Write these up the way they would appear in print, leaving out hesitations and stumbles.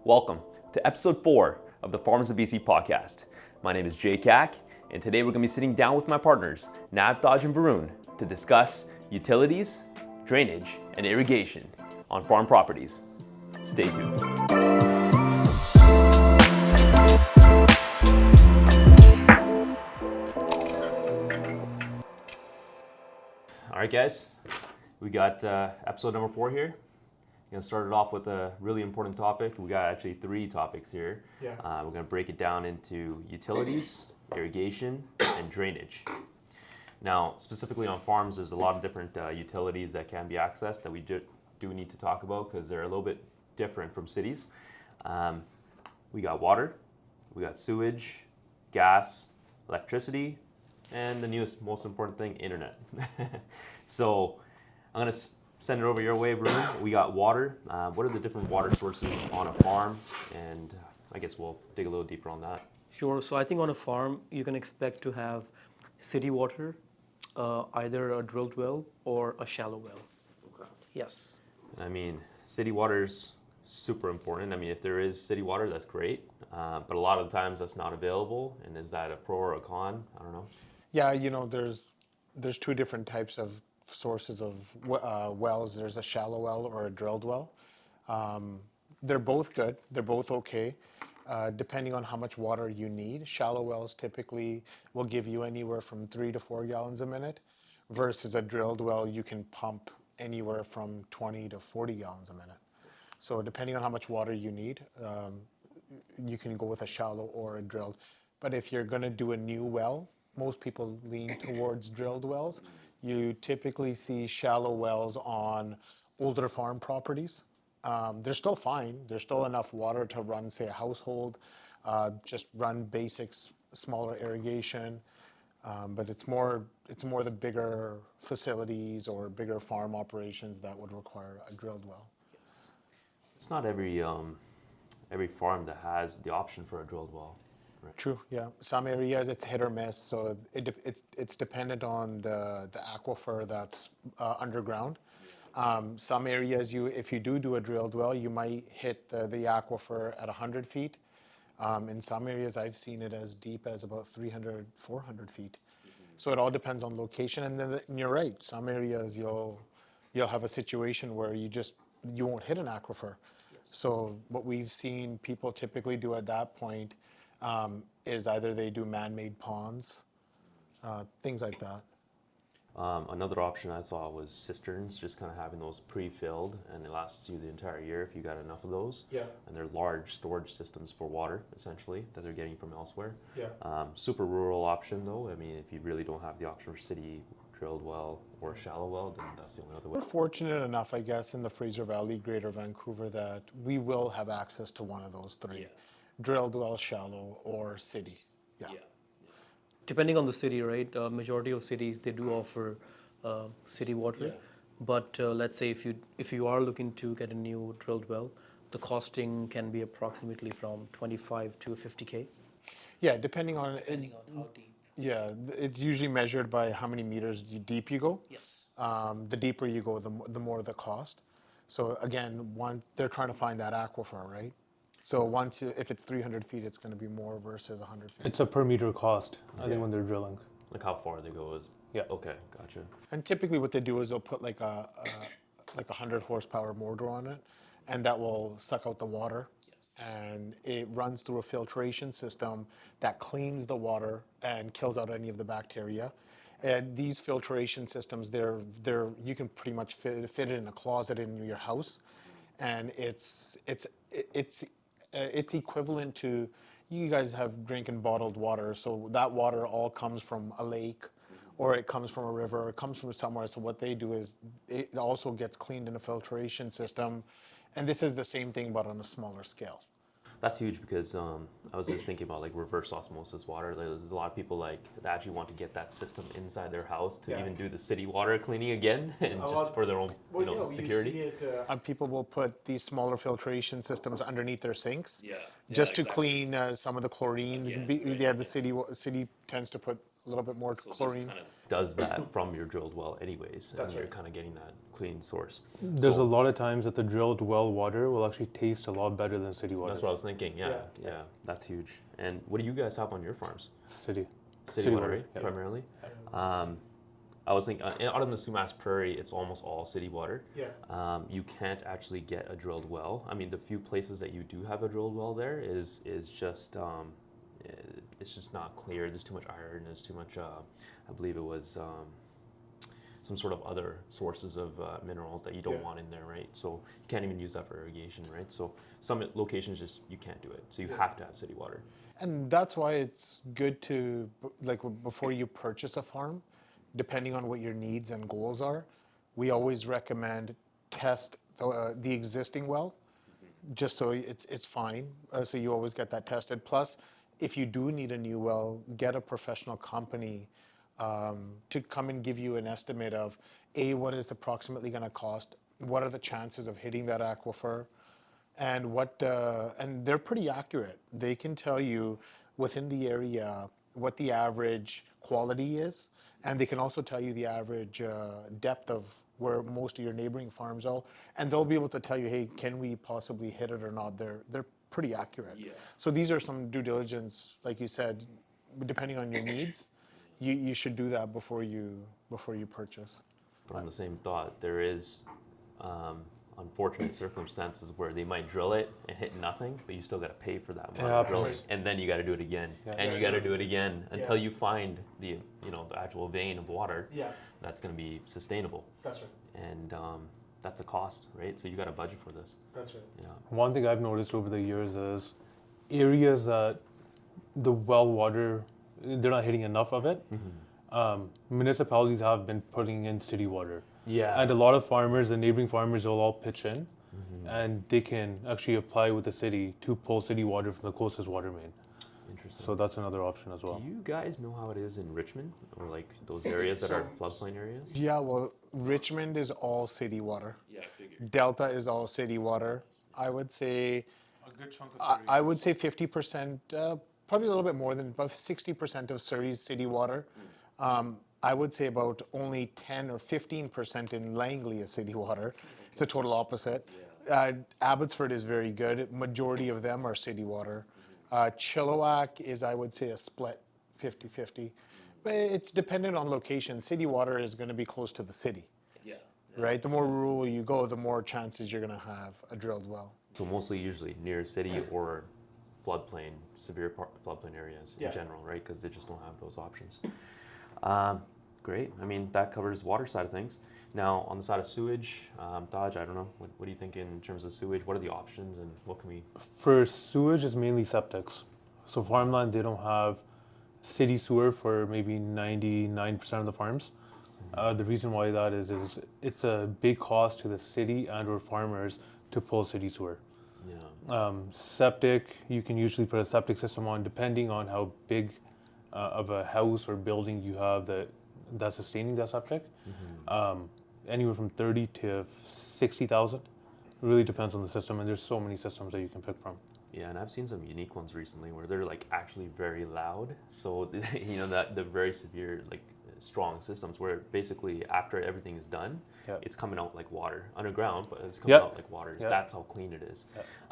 Welcome to episode 4 of the Farmers of BC podcast. My name is Jay Cack, and today we're going to be sitting down with my partners, Nav, Dodge, and Varun, to discuss utilities, drainage, and irrigation on farm properties. Stay tuned. All right, guys, we got episode number 4 here. Going to start it off with a really important topic. We got actually 3 topics here. We're going to break it down into utilities, irrigation, and drainage. Now, specifically on farms, there's a lot of different utilities that can be accessed that we do need to talk about because they're a little bit different from cities. We got water, we got sewage, gas, electricity, and the newest, most important thing, internet. So I'm going to send it over your way, Varun. We got water. What are the different water sources on a farm? And I guess we'll dig a little deeper on that. Sure. So I think on a farm, you can expect to have city water, either a drilled well or a shallow well. Okay. Yes. I mean, city water's super important. I mean, if there is city water, that's great. But a lot of the times that's not available. And is that a pro or a con? I don't know. Yeah, you know, there's 2 different types of sources of wells. There's a shallow well or a drilled well. They're both good. They're both okay, depending on how much water you need. Shallow wells typically will give you anywhere from 3 to 4 gallons a minute, versus a drilled well, you can pump anywhere from 20 to 40 gallons a minute. So depending on how much water you need, you can go with a shallow or a drilled. But if you're going to do a new well, most people lean towards drilled wells. You typically see shallow wells on older farm properties. They're still fine. There's still enough water to run, say, a household, just run basics, smaller irrigation. But it's more the bigger facilities or bigger farm operations that would require a drilled well. It's not every farm that has the option for a drilled well. Right. True, yeah. Some areas it's hit or miss, so it's dependent on the aquifer that's underground. Some areas, if you do a drilled well, you might hit the aquifer at 100 feet. In some areas, I've seen it as deep as about 300, 400 feet. So it all depends on location, and you're right. Some areas you'll have a situation where you won't hit an aquifer. So what we've seen people typically do at that point is either they do man-made ponds, things like that. Another option I saw was cisterns, just kind of having those pre-filled, and it lasts you the entire year if you got enough of those. Yeah. And they're large storage systems for water, essentially, that they're getting from elsewhere. Yeah. Super rural option, though. I mean, if you really don't have the option for city drilled well or shallow well, then that's the only other way. We're fortunate enough, I guess, in the Fraser Valley, Greater Vancouver, that we will have access to one of those 3. Yeah. Drilled well, shallow, or city. Yeah. Depending on the city, right? Majority of cities, they do offer city water. Yeah. But let's say if you are looking to get a new drilled well, the costing can be approximately from 25 to 50K. Yeah, depending on how deep. Yeah, it's usually measured by how many meters deep you go. Yes. The deeper you go, the more the cost. So again, they're trying to find that aquifer, right? So if it's 300 feet, it's going to be more versus 100 feet. It's a per meter cost, I think, when they're drilling. Like how far they go is. Yeah. Okay, gotcha. And typically what they do is they'll put like a 100 horsepower motor on it, and that will suck out the water. Yes. And it runs through a filtration system that cleans the water and kills out any of the bacteria. And these filtration systems, you can pretty much fit it in a closet in your house, and it's equivalent to, you guys have drinking bottled water, so that water all comes from a lake, or it comes from a river, or it comes from somewhere. So what they do is it also gets cleaned in a filtration system, and this is the same thing but on a smaller scale. That's huge because I was just thinking about like reverse osmosis water. There's a lot of people like that actually want to get that system inside their house to even do the city water cleaning again, and just for their own security. People will put these smaller filtration systems underneath their sinks, Yeah, just to exactly. clean some of the chlorine. Yeah, The city tends to put a little bit more chlorine. Kind of does that from your drilled well anyways, and That's you're right. kind of getting that clean source. There's So- a lot of times that the drilled well water will actually taste a lot better than city water. That's what I was thinking. Yeah, Yeah. yeah, that's huge. And what do you guys have on your farms? City. City water, water, right? yeah. Primarily. I was thinking out on the Sumas Prairie, it's almost all city water. Yeah. You can't actually get a drilled well. I mean, the few places that you do have a drilled well there is just it's just not clear. There's too much iron. There's too much. I believe it was some sort of other sources of minerals that you don't want in there, right? So you can't even use that for irrigation, right? So some locations just you can't do it. So you have to have city water. And that's why it's good to, like, before you purchase a farm, depending on what your needs and goals are, we always recommend test the existing well, just so it's fine. So you always get that tested. Plus, if you do need a new well, get a professional company to come and give you an estimate of what is approximately going to cost, what are the chances of hitting that aquifer, and and they're pretty accurate. They can tell you within the area what the average quality is, and they can also tell you the average depth of where most of your neighboring farms are, and they'll be able to tell you, hey, can we possibly hit it or not? They're pretty accurate. Yeah. So these are some due diligence, like you said, depending on your needs, you should do that before you purchase. But on the same thought, there is unfortunate circumstances where they might drill it and hit nothing, but you still got to pay for that Yeah, drilling, and then you got to do it again, and you got to do it again until you find the the actual vein of water that's going to be sustainable. That's right. And that's a cost, right? So you got to budget for this. That's right. Yeah. One thing I've noticed over the years is areas that the well water, they're not hitting enough of it. Municipalities have been putting in city water. Yeah. And a lot of farmers and neighboring farmers will all pitch in, and they can actually apply with the city to pull city water from the closest water main. Interesting. So that's another option as well. Do you guys know how it is in Richmond or like those areas that are floodplain areas? Yeah, well, Richmond is all city water. Yeah, I figured. Delta is all city water. I would say, A good chunk of I would say 50%, probably a little bit more than about 60% of Surrey's city water. I would say about only 10 or 15% in Langley is city water. It's the total opposite. Abbotsford is very good. Majority of them are city water. Chilliwack is, I would say, a split 50-50. But it's dependent on location. City water is going to be close to the city. Yeah. Right? The more rural you go, the more chances you're going to have a drilled well. So mostly usually near city or floodplain, severe floodplain areas in general, right? Because they just don't have those options. Great. I mean, that covers water side of things. Now, on the side of sewage, Dodge, I don't know. What do you think in terms of sewage? What are the options and what can we... For sewage, it's mainly septics. So farmland, they don't have city sewer for maybe 99% of the farms. The reason why that is it's a big cost to the city and or farmers to pull city sewer. Yeah. Septic, you can usually put a septic system on depending on how big of a house or building you have that's sustaining that septic. Anywhere from 30 to 60,000. It really depends on the system, and there's so many systems that you can pick from. Yeah, and I've seen some unique ones recently where they're like actually very loud. So that the very severe like strong systems where basically after everything is done, it's coming out like water underground, but it's coming out like water. That's how clean it is.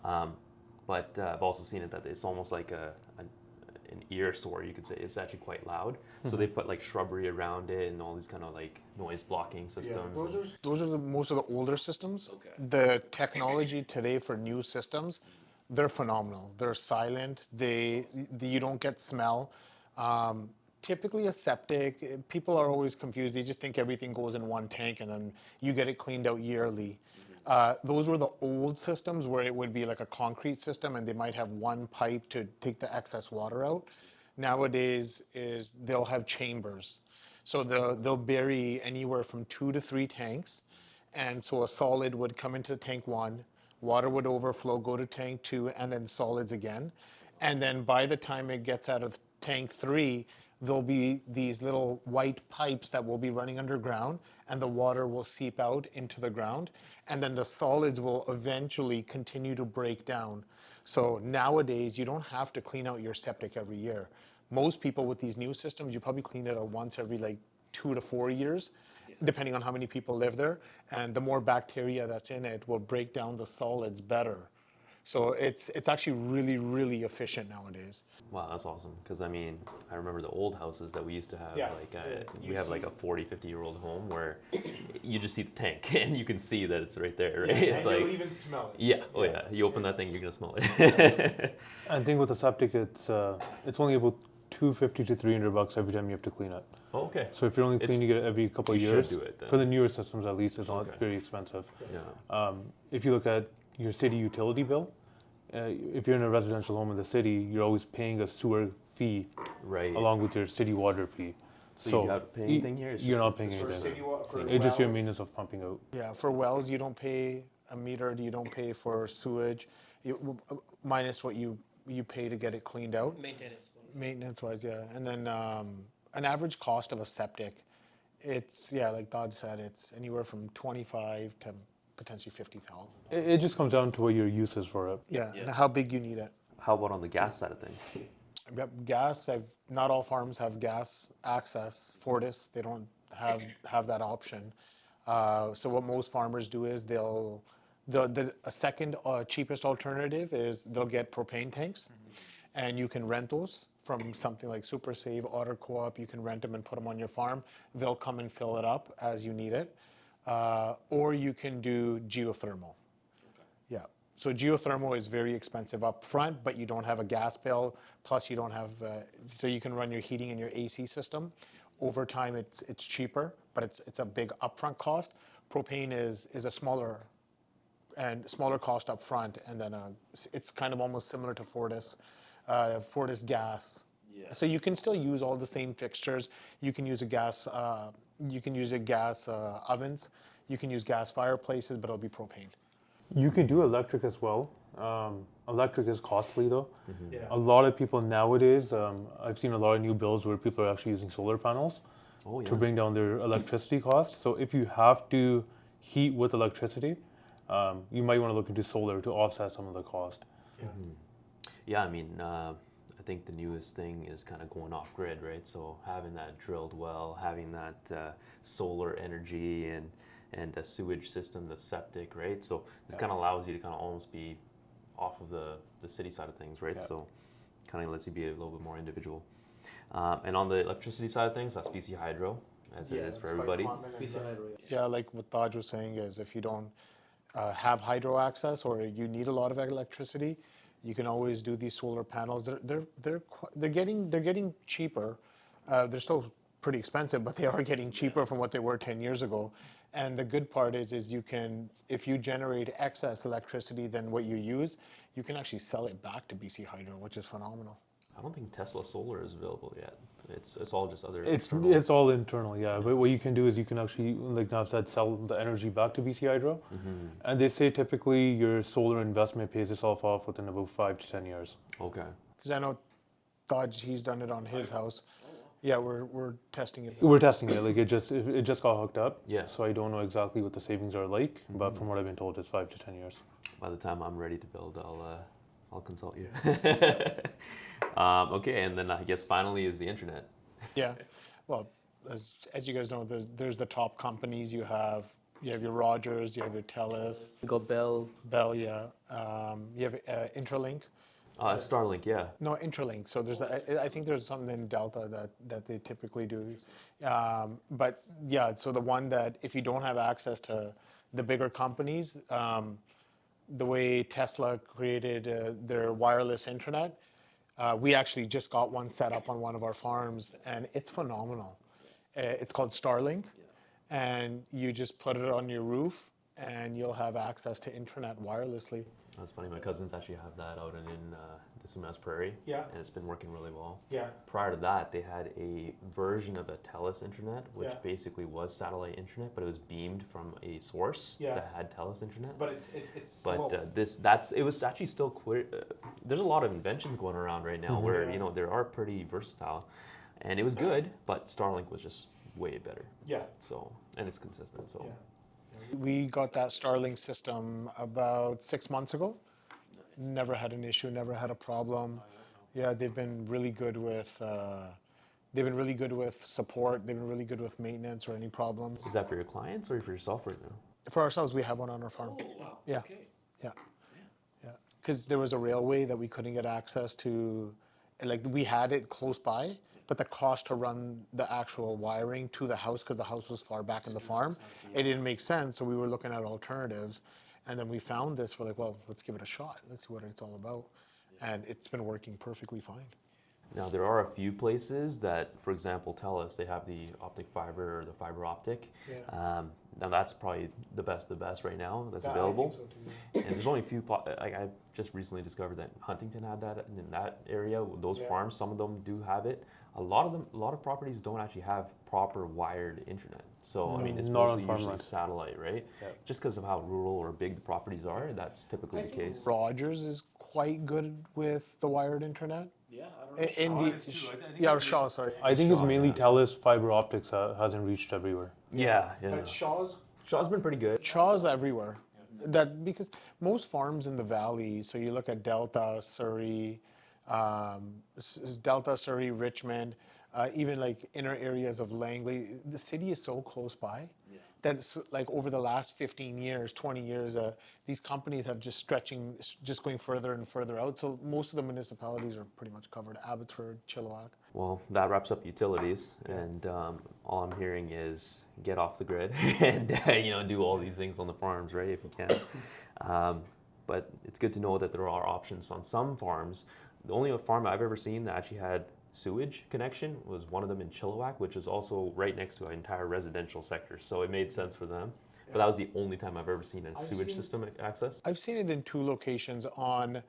But I've also seen it that it's almost like an ear sore, you could say. It's actually quite loud. So they put like shrubbery around it and all these kind of like noise blocking systems. Those are most of the older systems. Okay. The technology today for new systems, they're phenomenal. They're silent. You don't get smell. Typically a septic, people are always confused. They just think everything goes in one tank and then you get it cleaned out yearly. Those were the old systems where it would be like a concrete system and they might have one pipe to take the excess water out. Nowadays they'll have chambers. So they'll bury anywhere from 2 to 3 tanks. And so a solid would come into tank 1, water would overflow, go to tank 2, and then solids again. And then by the time it gets out of tank 3, there'll be these little white pipes that will be running underground, and the water will seep out into the ground, and then the solids will eventually continue to break down. So nowadays, you don't have to clean out your septic every year. Most people with these new systems, you probably clean it out once every like 2 to 4 years, depending on how many people live there. And the more bacteria that's in it will break down the solids better. So it's actually really, really efficient nowadays. Wow, that's awesome. Because I mean, I remember the old houses that we used to have. Yeah. We have like a 40, 50-year-old home where you just see the tank and you can see that it's right there, right? Yeah, it's and like, you'll even smell it. yeah, oh yeah. You open that thing, you're gonna smell it. I think with the septic, it's only about $250 to $300 every time you have to clean it. Oh, okay. So if you're only cleaning it every couple of You should years, do it then. for the newer systems at least, it's not Okay. very expensive. Yeah. If you look at your city utility bill, if you're in a residential home in the city, you're always paying a sewer fee Right. along with your city water fee. So you don't pay anything here? It's You're just- not paying For anything. city wa- for It's just your wells. maintenance of pumping out. Yeah, for wells, you don't pay a meter, you don't pay for sewage, minus what you pay to get it cleaned out. Maintenance-wise, yeah. And then an average cost of a septic, it's, yeah, like Todd said, it's anywhere from 25 to potentially 50,000. It just comes down to what your use is for it. Yeah, and how big you need it. How about on the gas side of things? Yep, gas, not all farms have gas access. Fortis, they don't have that option. So what most farmers do is a second cheapest alternative is they'll get propane tanks, and you can rent those from something like Super Save, Otter Co-op. You can rent them and put them on your farm. They'll come and fill it up as you need it. Or you can do geothermal. Yeah. So geothermal is very expensive up front, but you don't have a gas bill. Plus, you don't have, so you can run your heating and your AC system. Over time, it's cheaper, but it's a big upfront cost. Propane is a smaller cost up front, and then it's kind of almost similar to Fortis gas. Yeah. So you can still use all the same fixtures. You can use gas ovens. You can use gas fireplaces, but it'll be propane. You can do electric as well. Electric is costly though. Yeah. A lot of people nowadays, I've seen a lot of new builds where people are actually using solar panels to bring down their electricity costs. So if you have to heat with electricity, you might want to look into solar to offset some of the cost. Yeah. Yeah, I mean, I think the newest thing is kind of going off grid, right? So having that drilled well, having that solar energy and the sewage system, the septic, right? So this kind of allows you to kind of almost be off of the city side of things, right? Yeah. So kind of lets you be a little bit more individual. And on the electricity side of things, that's BC Hydro, as it is for everybody. Yeah, like what Taj was saying is if you don't have hydro access or you need a lot of electricity, you can always do these solar panels. They're getting cheaper. They're still pretty expensive, but they are getting cheaper from what they were 10 years ago. And the good part is you can, if you generate excess electricity than what you use, you can actually sell it back to BC Hydro, which is phenomenal. I don't think Tesla Solar is available yet. It's all just other It's external. all internal, yeah. But what you can do is you can actually, like Nav said, sell the energy back to BC Hydro. Mm-hmm. And they say typically your solar investment pays itself off within about 5 to 10 years. Okay. Because I know Taj, he's done it on his house. Yeah, we're testing it. We're testing it. Like it just got hooked up. Yeah. So I don't know exactly what the savings are like, but from what I've been told, it's 5 to 10 years. By the time I'm ready to build, I'll consult you. Okay, and then I guess finally is the internet. Yeah, well, as you guys know, there's the top companies. You have your Rogers, you have your TELUS, We got Bell. Bell, yeah. You have Interlink. Starlink, yeah. No, Interlink. So I think there's something in Delta that they typically do. But yeah, so the one that if you don't have access to the bigger companies, the way Tesla created their wireless internet, we actually just got one set up on one of our farms, and it's phenomenal. It's called Starlink, and you just put it on your roof, and you'll have access to internet wirelessly. That's funny. My cousins actually have that out in the Sumas Prairie. Yeah. And it's been working really well. Yeah. Prior to that, they had a version of the TELUS internet, which Yeah. basically was satellite internet, but it was beamed from a source Yeah. that had TELUS internet. But it's slow. But it was actually still there's a lot of inventions going around right now where Yeah. they are pretty versatile, and it was good, but Starlink was just way better. Yeah. So, and it's consistent. So. Yeah. We got that Starlink system about 6 months ago. Never had an issue, never had a problem. Yeah, they've been really good with. They've been really good with support. They've been really good with maintenance or any problems. Is that for your clients or for yourself right now? For ourselves, we have one on our farm. Oh, wow. Yeah. Okay. Yeah. Yeah. Because there was a railway that we couldn't get access to. Like we had it close by, but the cost to run the actual wiring to the house, because the house was far back in the farm, it didn't make sense. So we were looking at alternatives, and then we found this. We're like, well, let's give it a shot. Let's see what it's all about. And it's been working perfectly fine. Now, there are a few places that, for example, tell us they have the optic fiber or the fiber optic. Yeah. Now, that's probably the best right now that's Yeah, I available. think so too. And there's only a few, like I just recently discovered that Huntington had that in that area. Those Yeah. farms, some of them do have it. A lot of properties don't actually have proper wired internet. So, I mean, it's Not on mostly usually farmland. satellite, right? Yeah. Just because of how rural or big the properties are, that's typically the case. Rogers is quite good with the wired internet. Yeah, I don't In Shaw the is too. I think yeah, it's Shaw, sorry. I think it's Shaw, mainly yeah. TELUS fiber optics hasn't reached everywhere. Yeah, yeah. But Shaw's Shaw's been pretty good. Shaw's everywhere. That because most farms in the valley, so you look at Delta, Surrey, Richmond, even like inner areas of Langley, the city is so close by. That's like over the last 15 years, 20 years, these companies have just going further and further out. So most of the municipalities are pretty much covered. Abbotsford, Chilliwack. Well, that wraps up utilities, and all I'm hearing is get off the grid and do all these things on the farms, right, if you can. But it's good to know that there are options on some farms. The only farm I've ever seen that actually had sewage connection was one of them in Chilliwack, which is also right next to an entire residential sector. So it made sense for them. But that was the only time I've ever seen a sewage system access. I've seen it in two locations on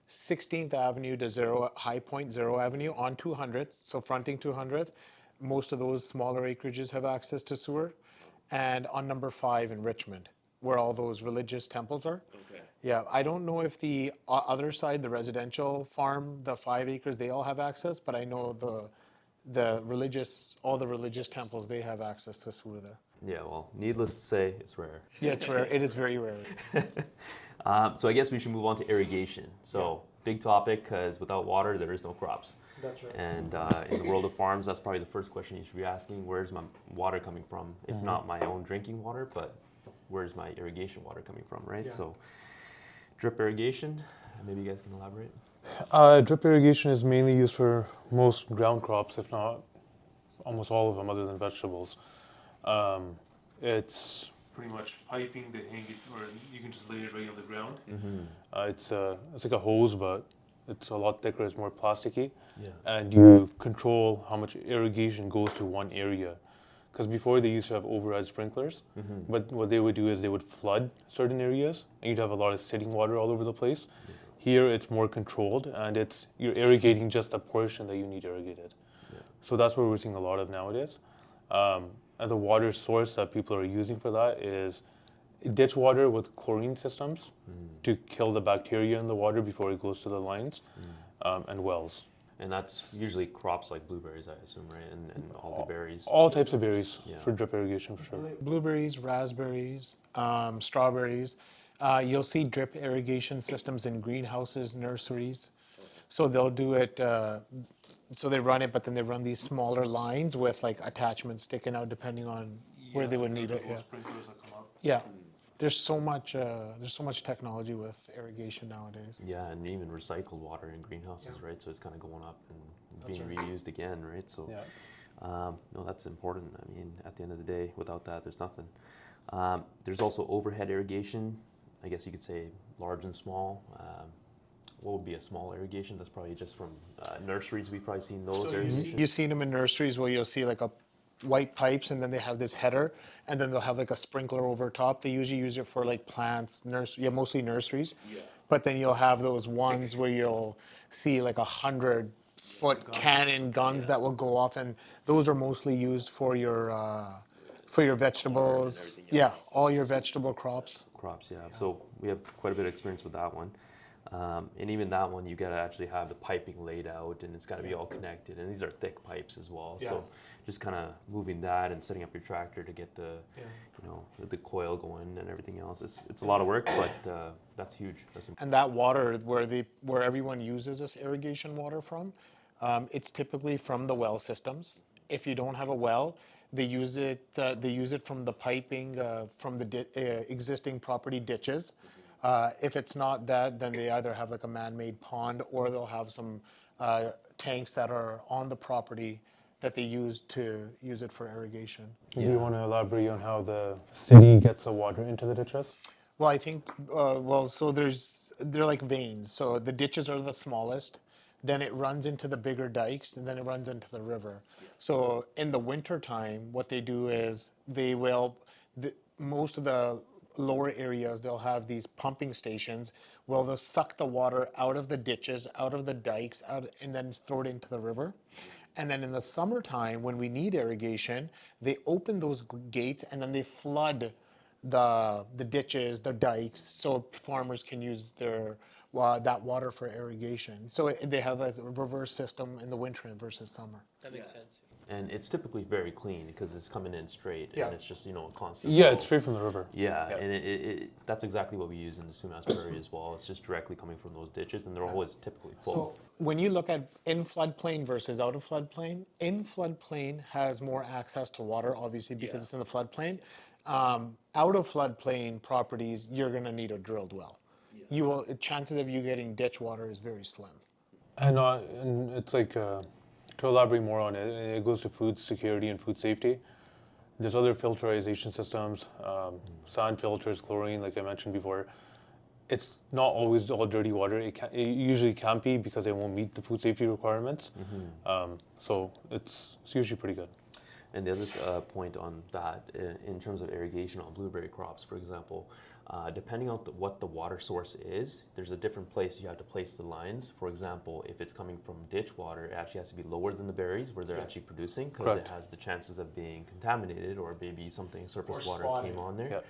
16th Avenue to High Point, Zero Avenue on 200th, so fronting 200th. Most of those smaller acreages have access to sewer. And on number 5 in Richmond, where all those religious temples are. Okay. Yeah, I don't know if the other side, the residential farm, the 5 acres, they all have access, but I know all the religious temples, they have access to sewer there. Yeah, well, needless to say, it's rare. Yeah, it's rare. It is very rare. So I guess we should move on to irrigation. So big topic, because without water, there is no crops. That's right. And in the world of farms, that's probably the first question you should be asking. Where's my water coming from? If not my own drinking water, but where's my irrigation water coming from, right? Yeah. So drip irrigation, maybe you guys can elaborate. Drip irrigation is mainly used for most ground crops, if not almost all of them, other than vegetables. It's pretty much piping to hang it, or you can just lay it right on the ground. It's like a hose, but it's a lot thicker. It's more plasticky, and you control how much irrigation goes to one area. Because before they used to have override sprinklers, but what they would do is they would flood certain areas, and you'd have a lot of sitting water all over the place. Here it's more controlled, and you're irrigating just a portion that you need irrigated. So that's what we're seeing a lot of nowadays. And the water source that people are using for that is ditch water with chlorine systems to kill the bacteria in the water before it goes to the lines, and wells. And that's usually crops like blueberries, I assume, right? And all the berries. All types of berries for drip irrigation, for sure. Blueberries, raspberries, strawberries. You'll see drip irrigation systems in greenhouses, nurseries. So they'll do it, so they run it, but then they run these smaller lines with like attachments sticking out depending on where they would need it. Yeah. Yeah. There's so much technology with irrigation nowadays. Yeah, and even recycled water in greenhouses, right? So it's kind of going up and being reused again, right? So, no, that's important. I mean, at the end of the day, without that, there's nothing. There's also overhead irrigation. I guess you could say large and small. What would be a small irrigation? That's probably just from nurseries. We've probably seen those irrigations. You've seen them in nurseries where you'll see like a white pipes, and then they have this header, and then they'll have like a sprinkler over top. They usually use it for like plants, mostly nurseries. Yeah. But then you'll have those ones where you'll see like 100-foot cannon guns that will go off, and those are mostly used for your vegetables. Yeah, all your vegetable crops. Crops, yeah. So we have quite a bit of experience with that one. And even that one, you got to actually have the piping laid out, and it's got to be all connected. And these are thick pipes as well. Yeah. So just kind of moving that and setting up your tractor to get the, you know, the coil going and everything else. It's a lot of work, but that's huge. That's important. And that water where everyone uses this irrigation water from, it's typically from the well systems. If you don't have a well, they use it from the piping from the existing property ditches. If it's not that, then they either have like a man-made pond, or they'll have some tanks that are on the property that they use it for irrigation. Do you want to elaborate on how the city gets the water into the ditches? Well, I think, so they're like veins. So the ditches are the smallest, then it runs into the bigger dikes, and then it runs into the river. So in the winter time, what they do is most of the lower areas, they'll have these pumping stations where they'll suck the water out of the ditches, out of the dikes, and then throw it into the river. And then in the summertime, when we need irrigation, they open those gates and then they flood the ditches, the dikes, so farmers can use that water for irrigation. So they have a reverse system in the winter versus summer. That makes sense. And it's typically very clean because it's coming in straight, Yeah. and it's just, you know, a constant Yeah, flow. it's straight from the river. Yeah, and that's exactly what we use in the Sumas Prairie as well. It's just directly coming from those ditches, and they're always typically full. So when you look at in floodplain versus out of floodplain, in floodplain has more access to water, obviously, because it's in the floodplain. Out of floodplain properties, you're going to need a drilled well. Chances of you getting ditch water is very slim. And it's like, to elaborate more on it, it goes to food security and food safety. There's other filterization systems, sand filters, chlorine, like I mentioned before. It's not always all dirty water. It usually can't be because it won't meet the food safety requirements. So it's usually pretty good. And the other point on that, in terms of irrigation on blueberry crops, for example, depending on what the water source is, there's a different place you have to place the lines. For example, if it's coming from ditch water, it actually has to be lower than the berries where they're actually producing, because it has the chances of being contaminated, or maybe something surface water came on there.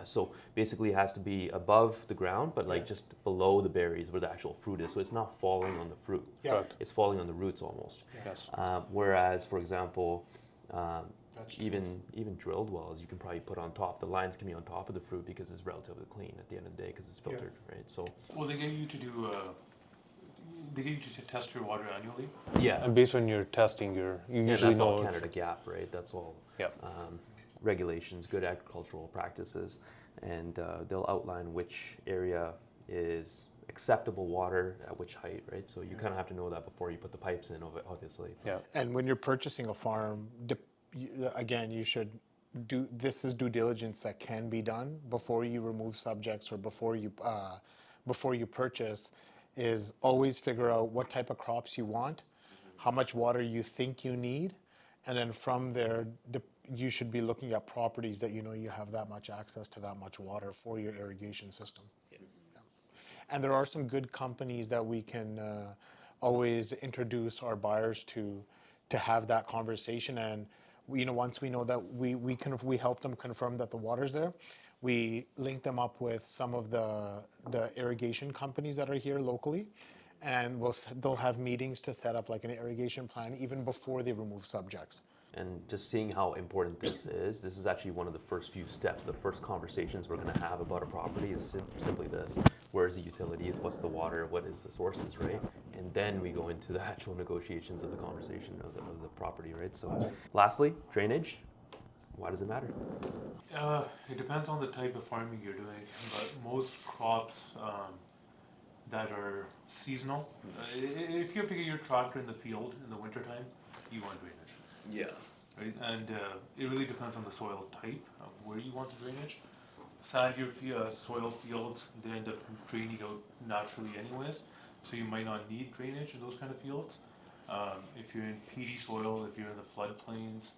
So basically it has to be above the ground, but like just below the berries where the actual fruit is. So it's not falling on the fruit. It's falling on the roots almost. Whereas, for example, even drilled wells, you can probably put on top. The lines can be on top of the fruit because it's relatively clean at the end of the day because it's filtered, right? So. Well, they get you to do. They get you to test your water annually. Yeah. And based on your testing, you usually that's know. all Canada Gap, right? That's all. Regulations, good agricultural practices, and they'll outline which area is acceptable water at which height, right? So you kind of have to know that before you put the pipes in, obviously. Yeah. And when you're purchasing a farm, again, you should this is due diligence that can be done before you remove subjects or before you purchase, is always figure out what type of crops you want, how much water you think you need, and then from there, you should be looking at properties that you know you have that much access to that much water for your irrigation system. And there are some good companies that we can always introduce our buyers to have that conversation. And once we know that we help them confirm that the water's there, we link them up with some of the irrigation companies that are here locally, and they'll have meetings to set up like an irrigation plan even before they remove subjects. And just seeing how important this is actually one of the first few steps. The first conversations we're going to have about a property is simply this: where is the utilities, what's the water, what is the sources, right? And then we go into the actual negotiations of the conversation of the property, right? So lastly, drainage. Why does it matter? It depends on the type of farming you're doing, but most crops that are seasonal, if you have to get your tractor in the field in the wintertime, you want drainage. Right, and it really depends on the soil type of where you want the drainage. Sandier soil fields, they end up draining out naturally anyways, so you might not need drainage in those kind of fields. If you're in peaty soil, if you're in the floodplains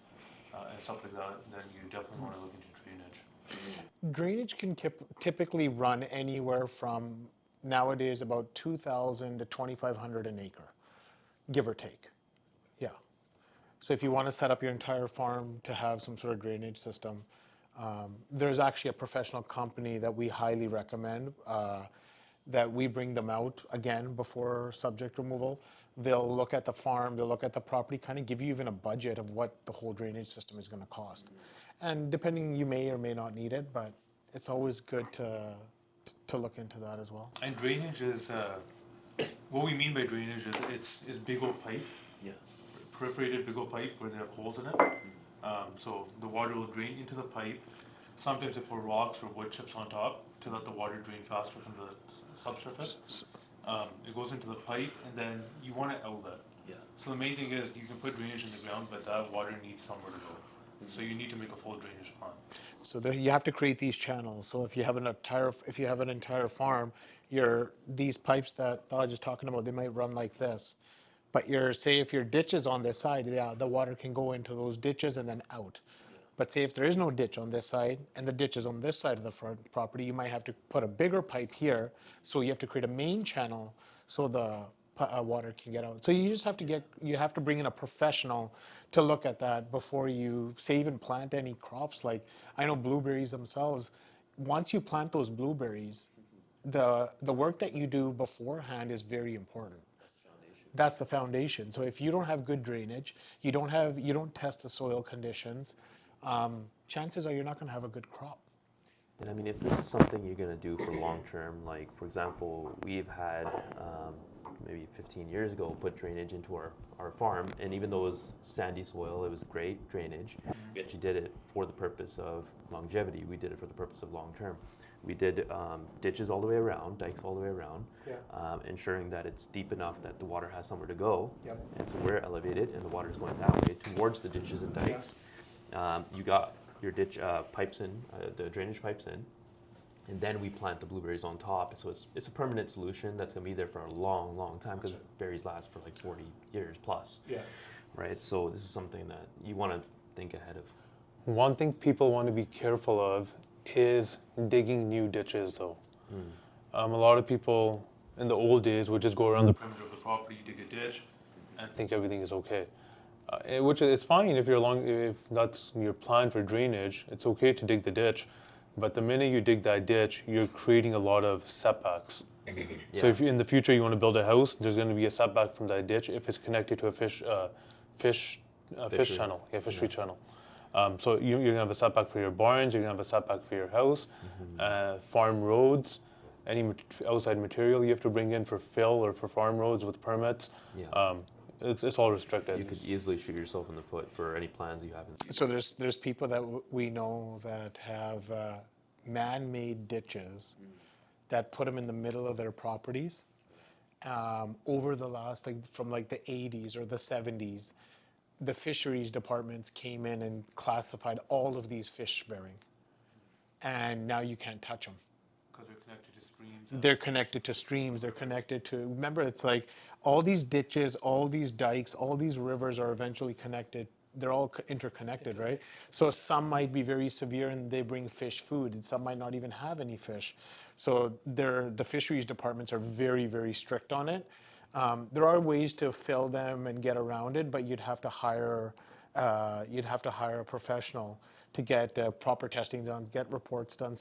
and stuff like that, then you definitely want to look into drainage. Drainage can typically run anywhere from nowadays about 2,000 to 2,500 an acre, give or take. Yeah. So if you want to set up your entire farm to have some sort of drainage system, there's actually a professional company that we highly recommend. that we bring them out again before subject removal. They'll look at the farm, they'll look at the property, kind of give you even a budget of what the whole drainage system is going to cost. And depending, you may or may not need it, but it's always good to look into that as well. And drainage is, what we mean by drainage is it's big old pipe. Yeah. Perforated big old pipe where they have holes in it. So the water will drain into the pipe. Sometimes they put rocks or wood chips on top to let the water drain faster from the subsurface. It goes into the pipe, and then you want an outlet. Yeah. So the main thing is you can put drainage in the ground, but that water needs somewhere to go. So you need to make a full drainage plan. So there, you have to create these channels. So if you have an entire farm, these pipes that Dodge is talking about, they might run like this. But say if your ditch is on this side, the water can go into those ditches and then out. But say if there is no ditch on this side and the ditch is on this side of the front property, you might have to put a bigger pipe here. So you have to create a main channel so the water can get out. So you just have to bring in a professional to look at that before you say even plant any crops. Like I know blueberries themselves, once you plant those blueberries, the work that you do beforehand is very important. That's the foundation. So if you don't have good drainage, you don't test the soil conditions, chances are you're not going to have a good crop. And I mean, if this is something you're going to do for long term, like for example, we've had maybe 15 years ago put drainage into our farm, and even though it was sandy soil, it was great drainage. We actually did it for the purpose of longevity. We did it for the purpose of long term. We did ditches all the way around, dikes all the way around, ensuring that it's deep enough that the water has somewhere to go. Yep. And so we're elevated and the water is going that way towards the ditches and dikes. You got your ditch pipes in, the drainage pipes in, and then we plant the blueberries on top. So it's a permanent solution that's going to be there for a long, long time, because berries last for like 40 years plus. Yeah. Right? So this is something that you want to think ahead of. One thing people want to be careful of is digging new ditches though. A lot of people in the old days would just go around the perimeter of the property, dig a ditch, and think everything is okay. Which is fine if that's your plan for drainage, it's okay to dig the ditch. But the minute you dig that ditch, you're creating a lot of setbacks. Yeah. So if in the future you want to build a house, there's going to be a setback from that ditch if it's connected to a fish channel, fishery channel. So you're going to have a setback for your barns, you're going to have a setback for your house, farm roads, any outside material you have to bring in for fill or for farm roads with permits. Yeah. It's all restricted. You could easily shoot yourself in the foot for any plans you have. So there's people that we know that have man-made ditches that put them in the middle of their properties. Over the last, from the 80s or the 70s, the fisheries departments came in and classified all of these fish bearing, and now you can't touch them. Because they're connected to streams. They're connected to streams. They're connected to. Remember, it's like all these ditches, all these dikes, all these rivers are eventually connected. They're all interconnected, right? So some might be very severe and they bring fish food, and some might not even have any fish. So the fisheries departments are very, very strict on it. There are ways to fill them and get around it, but you'd have to hire a professional to get proper testing done, get reports done,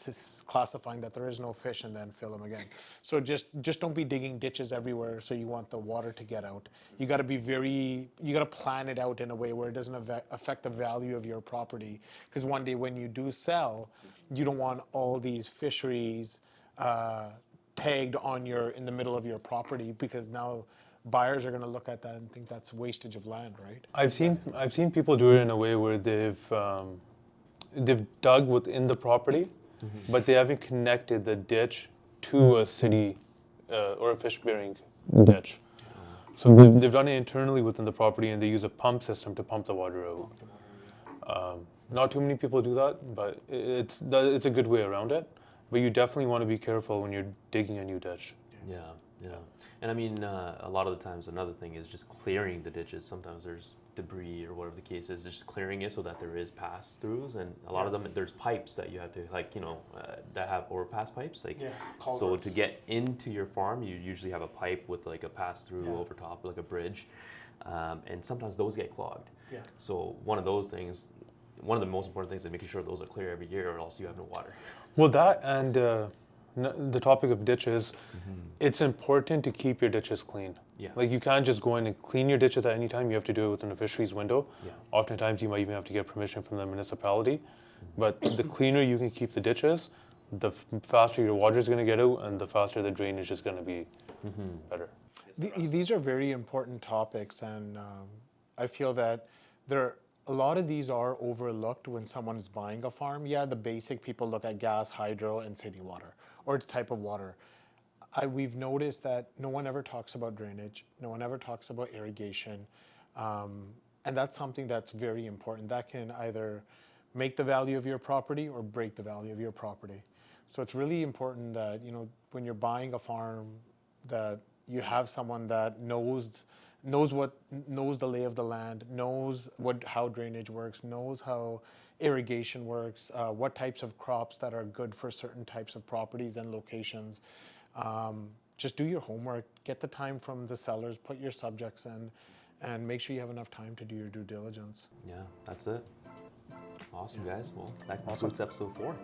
classifying that there is no fish, and then fill them again. So just don't be digging ditches everywhere. So you want the water to get out. You got to plan it out in a way where it doesn't affect the value of your property. Because one day when you do sell, you don't want all these fisheries tagged in the middle of your property, because now buyers are going to look at that and think that's wastage of land, right? I've seen people do it in a way where they've dug within the property, but they haven't connected the ditch to a city or a fish-bearing ditch. So they've done it internally within the property, and they use a pump system to pump the water out. Not too many people do that, but it's a good way around it. But you definitely want to be careful when you're digging a new ditch. Yeah. And I mean, a lot of the times, another thing is just clearing the ditches. Sometimes there's debris or whatever the case is, just clearing it so that there is pass-throughs. And a lot of them, there's pipes that you have to, that have overpass pipes. So to get into your farm, you usually have a pipe with a pass-through over top, like a bridge. And sometimes those get clogged. Yeah. So one of the most important things is making sure those are clear every year, or else you have no water. Well, that and the topic of ditches, it's important to keep your ditches clean. Yeah. Like you can't just go in and clean your ditches at any time. You have to do it within a fisheries window. Yeah. Oftentimes you might even have to get permission from the municipality. But the cleaner you can keep the ditches, the faster your water is going to get out and the faster the drainage is going to be better. These are very important topics, and I feel that a lot of these are overlooked when someone is buying a farm. Yeah, the basic people look at gas, hydro, and city water, or the type of water. We've noticed that no one ever talks about drainage, no one ever talks about irrigation, and that's something that's very important. That can either make the value of your property or break the value of your property. So it's really important that, you know, when you're buying a farm, that you have someone that knows the lay of the land, knows how drainage works, knows how irrigation works, what types of crops that are good for certain types of properties and locations. Just do your homework, get the time from the sellers, put your subjects in, and make sure you have enough time to do your due diligence. Yeah, that's it. Awesome, guys. Well, that concludes episode 4.